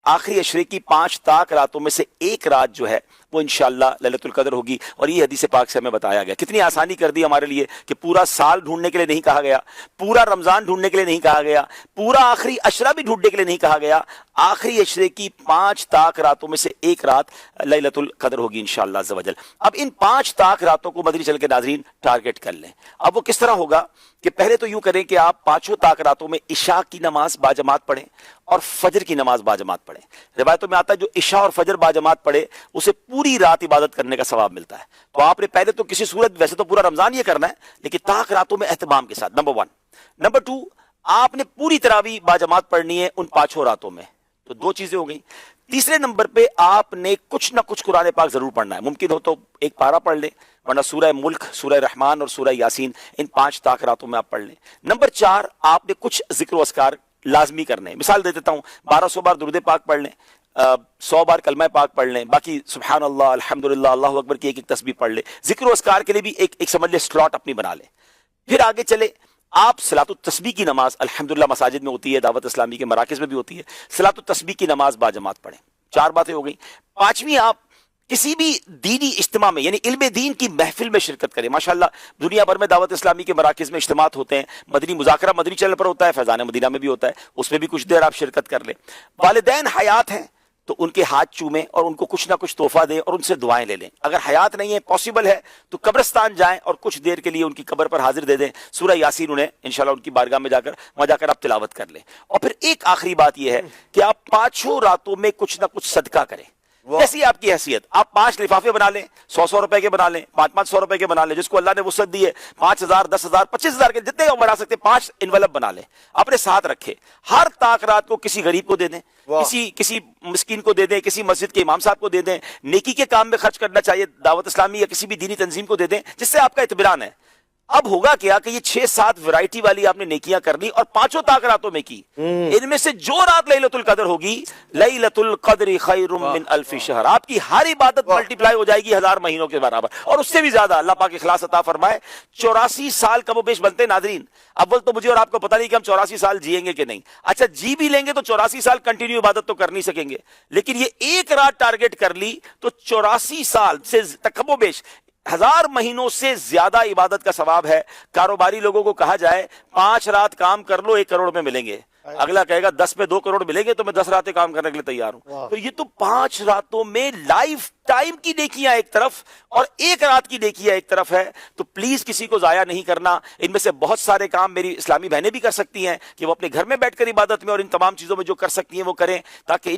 آخری اشرے کی 5 طاق راتوں میں سے ایک رات جو ہے وہ انشاءاللہ لیلۃ القدر ہوگی. اور یہ حدیث پاک سے ہمیں بتایا گیا. کتنی آسانی کر دی ہمارے لیے کہ پورا سال ڈھونڈنے کے لیے نہیں کہا گیا, پورا رمضان ڈھونڈنے کے لیے نہیں کہا گیا, پورا آخری اشرہ بھی ڈھونڈنے کے لیے نہیں کہا گیا. آخری اشرے کی 5 طاق راتوں میں سے ایک رات لیلۃ القدر ہوگی انشاءاللہ عز و جل. اب ان 5 طاق راتوں کو مدنی چل کے ناظرین ٹارگٹ کر لیں. اب وہ کس طرح ہوگا کہ پہلے تو یوں کریں کہ آپ 5 طاق راتوں میں عشاء کی نماز باجماعت پڑھیں اور فجر کی نماز باجماعت پڑھیں. روایتوں میں آتا ہے جو عشاء اور فجر باجماعت پڑھے اسے پوری رات عبادت کرنے کا ثواب ملتا ہے. تو آپ نے پہلے تو کسی صورت, ویسے تو پورا رمضان یہ کرنا ہے, لیکن طاق راتوں میں اہتمام کے ساتھ, نمبر 1. نمبر 2, آپ نے پوری تراویح باجماعت پڑھنی ہے ان 5 راتوں میں. تو 2 چیزیں ہو گئیں. تیسرے نمبر پہ آپ نے کچھ نہ کچھ قرآن پاک ضرور پڑھنا ہے. ممکن ہو تو ایک پارہ پڑھ لیں, ورنہ سورہ ملک, سورہ رحمان اور سورہ یاسین ان 5 طاق راتوں میں آپ پڑھ لیں. نمبر 4, آپ نے کچھ ذکر و اذکار لازمی کرنے ہیں. مثال دے دیتا ہوں, 1200 بار درود پاک پڑھ لیں, 100 بار کلمہ پاک پڑھ لیں, باقی سبحان اللہ, الحمدللہ, اللہ اکبر کی ایک تسبیح پڑھ لیں. ذکر و اذکار کے لیے بھی ایک سمجھ لیں سلاٹ اپنی بنا لیں. پھر آگے چلے, آپ صلاۃ التسبیح کی نماز الحمدللہ مساجد میں ہوتی ہے, دعوت اسلامی کے مراکز میں بھی ہوتی ہے, صلاۃ التسبیح کی نماز باجماعت پڑھیں. 4 باتیں ہو گئیں. 5ویں, آپ کسی بھی دینی اجتماع میں یعنی علم دین کی محفل میں شرکت کریں. ماشاءاللہ دنیا بھر میں دعوت اسلامی کے مراکز میں اجتماعات ہوتے ہیں. مدنی مذاکرہ مدنی چینل پر ہوتا ہے, فیضان مدینہ میں بھی ہوتا ہے, اس میں بھی کچھ دیر آپ شرکت کر لیں. والدین حیات ہیں تو ان کے ہاتھ چومیں اور ان کو کچھ نہ کچھ تحفہ دیں اور ان سے دعائیں لے لیں. اگر حیات نہیں ہے, پاسبل ہے, تو قبرستان جائیں اور کچھ دیر کے لیے ان کی قبر پر حاضر دے دیں. سورہ یاسین انہیں انشاءاللہ ان کی بارگاہ میں وہاں جا کر آپ تلاوت کر لیں. اور پھر ایک آخری بات یہ ہے کہ آپ 5 راتوں میں کچھ نہ کچھ صدقہ کریں. جیسی آپ کی حیثیت, آپ 5 لفافے بنا لیں, 100 روپے کے بنا لیں, 500 روپے کے بنا لیں, جس کو اللہ نے وسعت دی ہے, 5000, 10000, 25000 کے جتنے آپ بنا سکتے 5 انویلپ بنا لیں, اپنے ساتھ رکھے. ہر طاق رات کو کسی غریب کو دے دیں, کسی مسکین کو دے دیں, کسی مسجد کے امام صاحب کو دے دیں. نیکی کے کام میں خرچ کرنا چاہیے, دعوت اسلامی یا کسی بھی دینی تنظیم کو دے دیں, جس سے آپ کا اطمینان ہے. اب ہوگا کیا کہ یہ 6-7 ورائٹی والی آپ نے نیکیاں کر لی اور 5 طاق راتوں میں کی. ان میں سے جو رات لیلۃ القدر ہوگی, لیلۃ القدر خیر من الف شہر, آپ کی ہر عبادت ملٹی پلائی ہو جائے گی 1000 مہینوں کے برابر اور اس سے بھی زیادہ. اللہ پاک اخلاص عطا فرمائے. 84 سال کم و بیش بنتے ناظرین. اول تو مجھے اور آپ کو پتہ نہیں کہ ہم 84 سال جیئیں گے کہ نہیں. اچھا جی بھی لیں گے تو 84 سال کنٹینیو عبادت تو کر نہیں سکیں گے, لیکن یہ ایک رات ٹارگٹ کر لی تو 84 سال سے کم و بیش 1000 مہینوں سے زیادہ عبادت کا ثواب ہے. کاروباری لوگوں کو کہا جائے 5 رات کام کر لو 1 کروڑ میں ملیں گے, اگلا کہے گا 10 میں 2 کروڑ ملیں گے تو میں 10 راتیں کام کرنے کے لیے تیار ہوں. تو یہ تو 5 راتوں میں لائف ٹائم کی نیکیاں ایک طرف اور 1 رات کی نیکیاں ایک طرف ہے. تو پلیز کسی کو ضائع نہیں کرنا. ان میں سے بہت سارے کام میری اسلامی بہنیں بھی کر سکتی ہیں کہ وہ اپنے گھر میں بیٹھ کر عبادت میں اور ان تمام چیزوں میں جو کر سکتی ہیں وہ کریں, تاکہ